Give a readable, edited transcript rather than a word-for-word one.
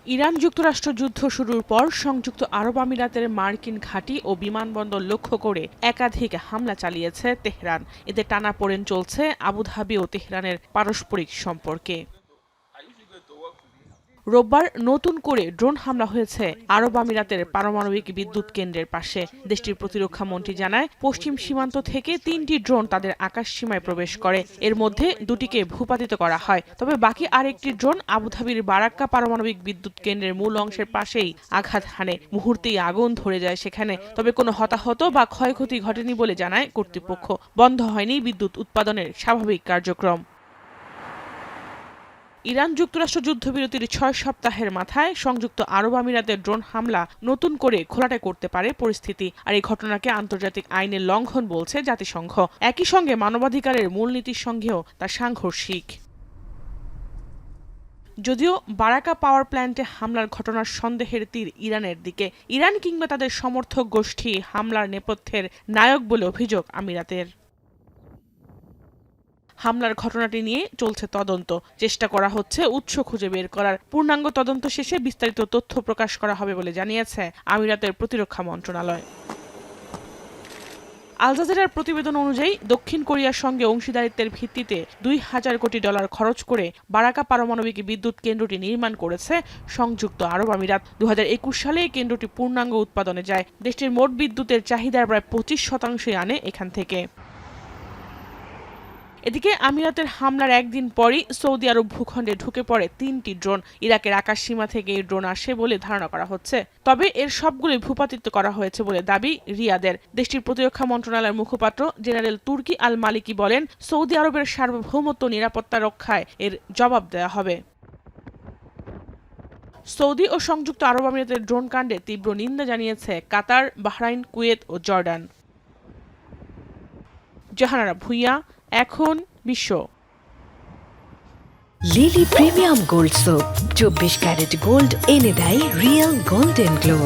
Iran যুক্তরাষ্ট্র যুদ্ধ শুরুর পর সংযুক্ত আরব আমিরাতের মার্কিন ঘাঁটি ও বিমানবন্দর লক্ষ্য করে একাধিক হামলা চালিয়েছে তেহরান। এতে টানাপোড়েন চলছে আবুধাবি ও তেহরানের পারস্পরিক সম্পর্কে। রোববার নতুন করে ড্রোন হামলা হয়েছে আরব আমিরাতের পারমাণবিক বিদ্যুৎ কেন্দ্রের পাশে। দেশটির প্রতিরক্ষা মন্ত্রী জানায়, পশ্চিম সীমান্ত থেকে ৩টি ড্রোন তাদের আকাশসীমায় প্রবেশ করে। এর মধ্যে ২টিকে ভূপাতিত করা হয়। তবে বাকি আরেকটি ড্রোন আবুধাবির বারাক্কা পারমাণবিক বিদ্যুৎ কেন্দ্রের মূল অংশের পাশেই আঘাত হানে। মুহূর্তেই আগুন ধরে যায় সেখানে। তবে কোনো হতাহত বা ক্ষয়ক্ষতি ঘটেনি বলে জানায় কর্তৃপক্ষ। বন্ধ হয়নি বিদ্যুৎ উৎপাদনের স্বাভাবিক কার্যক্রম। ইরান যুক্তরাষ্ট্র যুদ্ধবিরতির ৬ সপ্তাহের মাথায় সংযুক্ত আরব আমিরাতের ড্রোন হামলা নতুন করে ঘোলাটে করতে পারে পরিস্থিতি। আর এই ঘটনাকে আন্তর্জাতিক আইনের লঙ্ঘন বলছে জাতিসংঘ। একই সঙ্গে মানবাধিকারের মূলনীতির সঙ্গেও তা সাংঘর্ষিক। যদিও বারাকা পাওয়ার প্ল্যান্টে হামলার ঘটনার সন্দেহের তীর ইরানের দিকে। ইরান কিংবা তাদের সমর্থক গোষ্ঠী হামলার নেপথ্যের নায়ক বলে অভিযোগ আমিরাতের। হামলার ঘটনাটি নিয়ে চলছে তদন্ত। চেষ্টা করা হচ্ছে উৎস খুঁজে বের করার। পূর্ণাঙ্গ তদন্ত শেষে বিস্তারিত তথ্য প্রকাশ করা হবে বলে জানিয়েছে আমিরাতের প্রতিরক্ষা মন্ত্রণালয়। আল জাজিরার প্রতিবেদন অনুযায়ী দক্ষিণ কোরিয়ার সঙ্গে অংশীদারিত্বের ভিত্তিতে $২,০০০ কোটি খরচ করে বারাকা পারমাণবিক বিদ্যুৎ কেন্দ্রটি নির্মাণ করেছে সংযুক্ত আরব আমিরাত। ২০২১ সালে এই কেন্দ্রটি পূর্ণাঙ্গ উৎপাদনে যায়। দেশটির মোট বিদ্যুতের চাহিদার প্রায় ২৫% আনে এখান থেকে। এদিকে আমিরাতের হামলার একদিন পরই সৌদি আরব ভূখণ্ডে ঢুকে পড়ে ৩টি ড্রোন। ইরাকের আকাশসীমা থেকে এই ড্রোন আসে বলে ধারণা করা হচ্ছে। তবে এর সবগুলোই ভূপাতিত করা হয়েছে বলে দাবি রিয়াদের। দেশটির প্রতিরক্ষা মন্ত্রণালয়ের মুখপাত্র জেনারেল তুর্কি আল মালিকি বলেন, সৌদি আরবের সার্বভৌমত্ব নিরাপত্তা রক্ষায় এর জবাব দেওয়া হবে। সৌদি ও সংযুক্ত আরব আমিরাতের ড্রোন কাণ্ডে তীব্র নিন্দা জানিয়েছে কাতার, বাহরাইন, কুয়েত ও জর্ডান। জাহানারা ভুঁইয়া, এখন বিশ্ব। Lily premium gold soap 24 carat gold এনে দেয় রিয়েল গোল্ডেন গ্লো।